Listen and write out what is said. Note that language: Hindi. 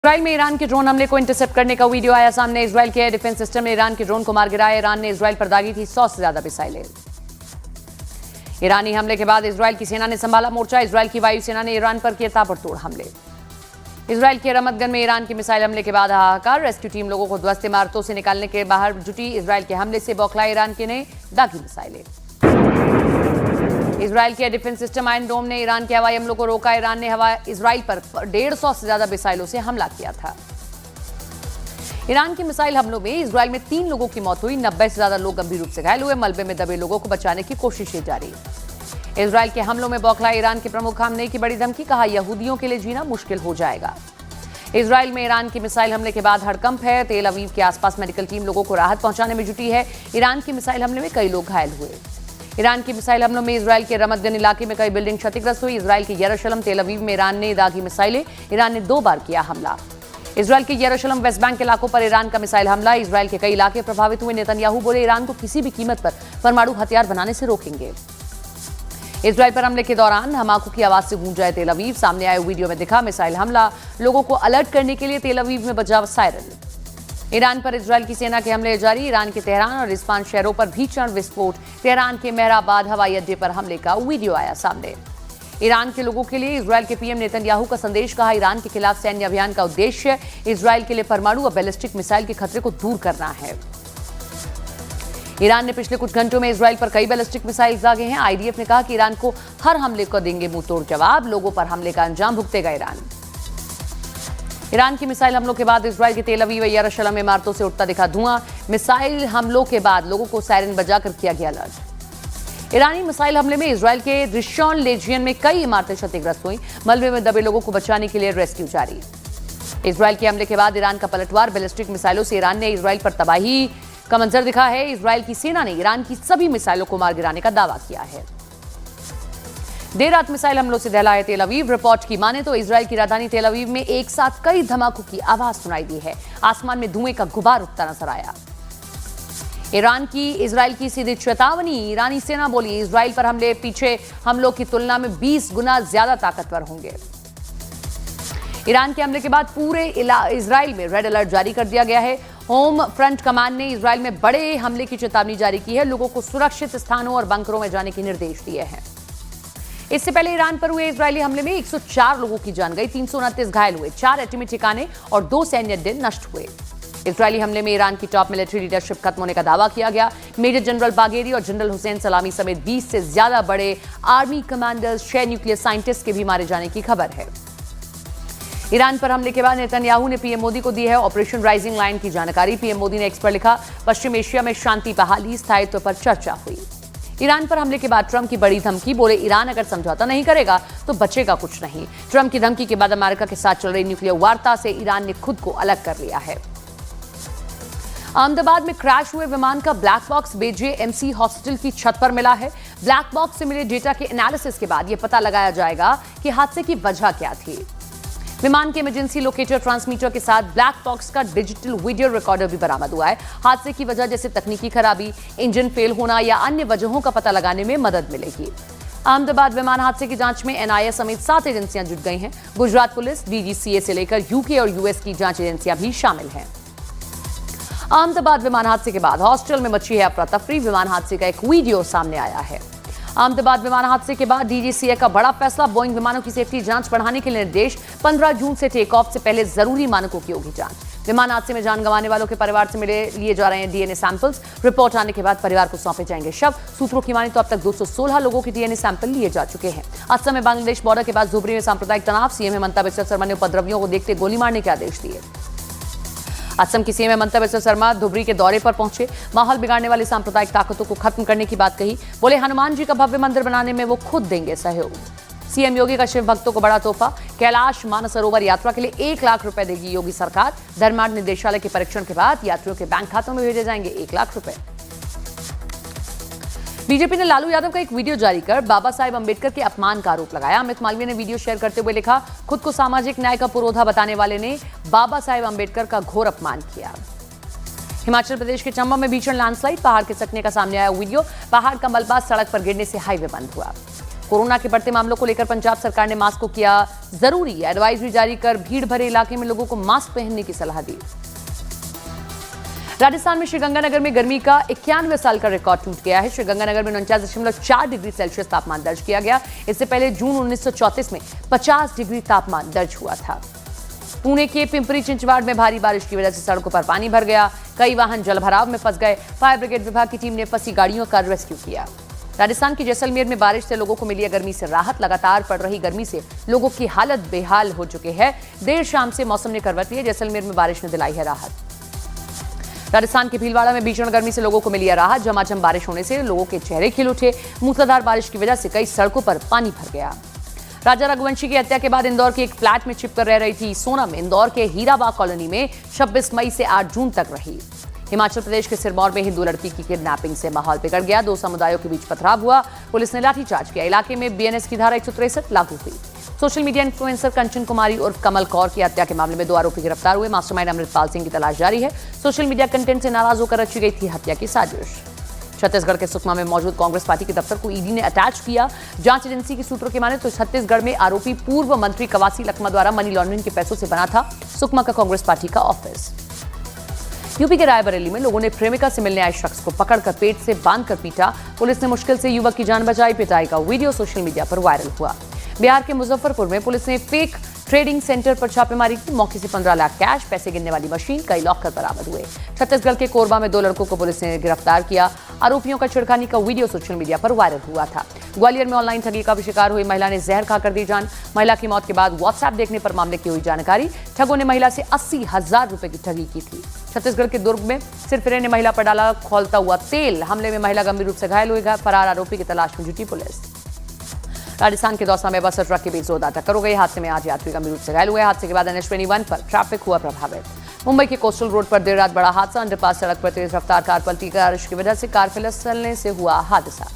इजराइल में ईरान के ड्रोन हमले को इंटरसेप्ट करने का वीडियो आया सामने। इजराइल के एयर डिफेंस सिस्टम ने ईरान के ड्रोन को मार गिराया। ईरान ने इजराइल पर दागी थी 100 से ज्यादा मिसाइलें। ईरानी हमले के बाद इजराइल की सेना ने संभाला मोर्चा। इजराइल की वायुसेना ने ईरान पर किए ताबड़तोड़ हमले। इजराइल के रमतगन में ईरान के मिसाइल हमले के बाद हाहाकार। रेस्क्यू टीम लोगों को ध्वस्त इमारतों से निकालने के बाहर जुटी। इजराइल के हमले से बौखलाए ईरान के ने दागी मिसाइलें। इजराइल के डिफेंस सिस्टम आयरन डोम ने ईरान के हवाई हमलों को रोका। ईरान ने इजराइल पर 150 से ज्यादा मिसाइलों से हमला किया था। ईरान के मिसाइल हमलों में इजराइल में 3 लोगों की मौत हुई। 90 से ज्यादा लोग गंभीर रूप से घायल हुए। मलबे में दबे लोगों को बचाने की कोशिशें जारी। इजराइल के हमलों में बौखलाए ईरान के प्रमुख खामनेई की बड़ी धमकी। कहा, यहूदियों के लिए जीना मुश्किल हो जाएगा। इजराइल में ईरान के मिसाइल हमले के बाद हड़कंप है। तेल अवीव के आसपास मेडिकल टीम लोगों को राहत पहुंचाने में जुटी है। ईरान के मिसाइल हमले में कई लोग घायल हुए। ईरान की मिसाइल हमलों में इजराइल के रमतगन इलाके में कई बिल्डिंग क्षतिग्रस्त हुई। इजराइल के यरूशलेम तेल अवीव में ईरान ने दागी मिसाइलें। ईरान ने 2 बार किया हमला। इजराइल के यरूशलेम वेस्ट बैंक इलाकों पर ईरान का मिसाइल हमला। इजराइल के कई इलाके प्रभावित हुए। नेतन्याहू बोले, ईरान को किसी भी कीमत पर परमाणु हथियार बनाने से रोकेंगे। इजराइल पर हमले के दौरान धमाकों की आवाज से गूंजा है तेल अवीव। सामने आए वीडियो में दिखा मिसाइल हमला। लोगों को अलर्ट करने के लिए तेल अवीव में बजा सायरन। ईरान पर इजराइल की सेना के हमले जारी। ईरान के तेहरान और इस्फहान शहरों पर भीषण विस्फोट। तेहरान के मेहराबाद हवाई अड्डे पर हमले का वीडियो आया सामने। ईरान के लोगों के लिए इजराइल के पीएम नेतन्याहू का संदेश। कहा, ईरान के खिलाफ सैन्य अभियान का उद्देश्य इजराइल के लिए परमाणु और बैलिस्टिक मिसाइल के खतरे को दूर करना है। ईरान ने पिछले कुछ घंटों में इजराइल पर कई बैलिस्टिक मिसाइल दागे हैं। आईडीएफ ने कहा कि ईरान को हर हमले को देंगे मुंहतोड़ जवाब। लोगों पर हमले का अंजाम भुगतेगा ईरान। ईरान की मिसाइल हमलों के बाद इजराइल के तेल अवीव व यरूशलेम इमारतों से उठता दिखा धुआं। मिसाइल हमलों के बाद लोगों को सायरन बजाकर किया गया अलर्ट। ईरानी मिसाइल हमले में इजराइल के रिशॉन लेजियन में कई इमारतें क्षतिग्रस्त हुई। मलबे में दबे लोगों को बचाने के लिए रेस्क्यू जारी। इजराइल के हमले के बाद ईरान का पलटवार। बैलिस्टिक मिसाइलों से ईरान ने इजराइल पर तबाही का मंजर दिखा है। इजराइल की सेना ने ईरान की सभी मिसाइलों को मार गिराने का दावा किया है। देर रात मिसाइल हमलों से दहला है तेल अवीव। रिपोर्ट की माने तो इजराइल की राजधानी तेल अवीव में एक साथ कई धमाकों की आवाज सुनाई दी है। आसमान में धुएं का गुबार उठता नजर आया। ईरान की इजराइल की सीधी चेतावनी। ईरानी सेना बोली, इजराइल पर हमले पीछे हमलों की तुलना में 20 गुना ज्यादा ताकतवर होंगे। ईरान के हमले के बाद पूरे इजराइल में रेड अलर्ट जारी कर दिया गया है। होम फ्रंट कमांड ने इजराइल में बड़े हमले की चेतावनी जारी की है। लोगों को सुरक्षित स्थानों और बंकरों में जाने के निर्देश दिए हैं। इससे पहले ईरान पर हुए इजरायली हमले में 104 लोगों की जान गई। 329 घायल हुए। 4 एटमी ठिकाने और 2 सैन्य अड्डे नष्ट हुए। इजरायली हमले में ईरान की टॉप मिलिट्री लीडरशिप खत्म होने का दावा किया गया। मेजर जनरल बागेरी और जनरल हुसैन सलामी समेत 20 से ज्यादा बड़े आर्मी कमांडर्स, 6 न्यूक्लियर साइंटिस्ट के भी मारे जाने की खबर है। ईरान पर हमले के बाद नेतन्याहू ने पीएम मोदी को दी है ऑपरेशन राइजिंग लाइन की जानकारी। पीएम मोदी ने एक्स पर लिखा, पश्चिम एशिया में शांति बहाली स्थायित्व पर चर्चा हुई। ईरान पर हमले के बाद ट्रंप की बड़ी धमकी। बोले, ईरान अगर समझौता नहीं करेगा तो बचेगा कुछ नहीं। ट्रंप की धमकी के बाद अमेरिका के साथ चल रही न्यूक्लियर वार्ता से ईरान ने खुद को अलग कर लिया है। अहमदाबाद में क्रैश हुए विमान का ब्लैक बॉक्स BJMC हॉस्पिटल की छत पर मिला है। ब्लैक बॉक्स से मिले डेटा के एनालिसिस के बाद यह पता लगाया जाएगा कि हादसे की वजह क्या थी। विमान के इमरजेंसी लोकेटर ट्रांसमीटर के साथ ब्लैक बॉक्स का डिजिटल वीडियो रिकॉर्डर भी बरामद हुआ है। हादसे की वजह जैसे तकनीकी खराबी, इंजन फेल होना या अन्य वजहों का पता लगाने में मदद मिलेगी। अहमदाबाद विमान हादसे की जांच में NIA समेत 7 एजेंसियां जुट गई हैं। गुजरात पुलिस, DGCA से लेकर UK और US की जांच एजेंसियां भी शामिल हैं। अहमदाबाद विमान हादसे के बाद हॉस्टल में मची है अफरा तफरी। विमान हादसे का एक वीडियो सामने आया है। अहमदाबाद विमान हादसे के बाद DGCA का बड़ा फैसला। बोइंग विमानों की सेफ्टी जांच बढ़ाने के निर्देश। 15 जून से टेक ऑफ से पहले जरूरी मानकों की होगी जांच। विमान हादसे में जान गंवाने वालों के परिवार से लिए जा रहे हैं DNA सैंपल्स। रिपोर्ट आने के बाद परिवार को सौंपे जाएंगे शव। सूत्रों की माने तो अब तक 216 लोगों के DNA सैंपल लिए जा चुके हैं। असम में बांग्लादेश बॉर्डर के पास धुबरी में सांप्रदायिक तनाव। सीएम हेमंता बिस्वा शर्मा ने उपद्रवियों को देखते गोली मारने के आदेश दिए। असम की सीएम हेमंता बिस्वा शर्मा धुबरी के दौरे पर पहुंचे। माहौल बिगाड़ने वाली सांप्रदायिक ताकतों को खत्म करने की बात कही। बोले, हनुमान जी का भव्य मंदिर बनाने में वो खुद देंगे सहयोग। सीएम योगी का शिव भक्तों को बड़ा तोहफा। कैलाश मानसरोवर यात्रा के लिए 1 लाख रुपए देगी योगी सरकार। धर्मार्थ निदेशालय के परीक्षण के बाद यात्रियों के बैंक खातों में भेजे जाएंगे 1 लाख रुपए। बीजेपी ने लालू यादव का एक वीडियो जारी कर बाबा साहेब अंबेडकर के अपमान का आरोप लगाया। अमित मालवीय ने वीडियो शेयर करते हुए लिखा, खुद को सामाजिक न्याय का पुरोधा बताने वाले ने बाबा साहेब अंबेडकर का घोर अपमान किया। हिमाचल प्रदेश के चंबा में भीषण लैंडस्लाइड। पहाड़ खिसकने का सामने आया वीडियो। पहाड़ का मलबा सड़क पर गिरने से हाईवे बंद हुआ। कोरोना के बढ़ते मामलों को लेकर पंजाब सरकार ने मास्क को किया जरूरी, एडवाइजरी जारी कर भीड़ भरे इलाके में लोगों को मास्क पहनने की सलाह दी। राजस्थान में श्रीगंगानगर में गर्मी का 91 साल का रिकॉर्ड टूट गया है। श्रीगंगानगर में 49.4 डिग्री सेल्सियस तापमान दर्ज किया गया। इससे पहले जून 1934 में 50 डिग्री तापमान दर्ज हुआ था। पुणे के पिंपरी चिंचवाड़ में भारी बारिश की वजह से सड़कों पर पानी भर गया, कई वाहन जलभराव में फंस गए। फायर ब्रिगेड विभाग की टीम ने फंसी गाड़ियों का रेस्क्यू किया। राजस्थान के जैसलमेर में बारिश से लोगों को मिली गर्मी से राहत। लगातार पड़ रही गर्मी से लोगों की हालत बेहाल हो चुके हैं। देर शाम से मौसम ने करवट ली है। जैसलमेर में बारिश ने दिलाई है राहत। राजस्थान के भीलवाड़ा में भीषण गर्मी से लोगों को मिली राहत। झमाझम बारिश होने से लोगों के चेहरे खिल उठे। मूसलाधार बारिश की वजह से कई सड़कों पर पानी भर गया। राजा रघुवंशी की हत्या के बाद इंदौर के एक फ्लैट में छिपकर रह रही थी सोनम इंदौर के हीराबाग कॉलोनी में 26 मई से 8 जून तक रही। हिमाचल प्रदेश के सिरमौर में हिंदू लड़की की किडनैपिंग से माहौल बिगड़ गया। दो समुदायों के बीच पथराव हुआ। पुलिस ने लाठीचार्ज किया। इलाके में बीएनएस की धारा 163 लागू हुई। सोशल मीडिया इन्फ्लुएंसर कंचन कुमारी उर्फ कमल कौर की हत्या के मामले में 2 आरोपी गिरफ्तार हुए। मास्टरमाइंड अमृतपाल सिंह की तलाश जारी है। सोशल मीडिया कंटेंट से नाराज होकर रची गई थी हत्या की साजिश। छत्तीसगढ़ के सुकमा में मौजूद कांग्रेस पार्टी के दफ्तर को ईडी ने अटैच किया। जांच एजेंसी की सूत्रों की माने तो छत्तीसगढ़ में आरोपी पूर्व मंत्री कवासी लखमा द्वारा मनी लॉन्ड्रिंग के पैसों से बना था सुकमा का कांग्रेस पार्टी का ऑफिस। यूपी के रायबरेली में लोगों ने प्रेमिका से मिलने आए शख्स को पकड़कर पेट से बांधकर पीटा। पुलिस ने मुश्किल से युवक की जान बचाई। पिटाई का वीडियो सोशल मीडिया पर वायरल हुआ। बिहार के मुजफ्फरपुर में पुलिस ने फेक ट्रेडिंग सेंटर पर छापेमारी की। मौके से 15 लाख कैश, पैसे गिनने वाली मशीन, कई लॉकर बरामद हुए। छत्तीसगढ़ के कोरबा में 2 लड़कों को पुलिस ने गिरफ्तार किया। आरोपियों का छिड़खानी का वीडियो सोशल मीडिया पर वायरल हुआ था। ग्वालियर में ऑनलाइन ठगी का भी शिकार हुई महिला ने जहर खाकर दी जान। महिला की मौत के बाद व्हाट्सएप देखने पर मामले की हुई जानकारी। ठगों ने महिला से 80,000 रुपए की ठगी की थी। छत्तीसगढ़ के दुर्ग में सिरफिरे ने महिला पर डाला खौलता हुआ तेल। हमले में महिला गंभीर रूप से घायल हुई। फरार आरोपी की तलाश में जुटी पुलिस। राजस्थान के दौसा में बस और ट्रक के बीच जोरदार टक्कर हो गई। हादसे में 8 यात्री गंभीर रूप से घायल हुए। हादसे के बाद NH21 पर ट्रैफिक हुआ प्रभावित। मुंबई के कोस्टल रोड पर देर रात बड़ा हादसा। अंडरपास सड़क पर तेज रफ्तार कार पलटी। बारिश की वजह से कार फिसलने से हुआ हादसा।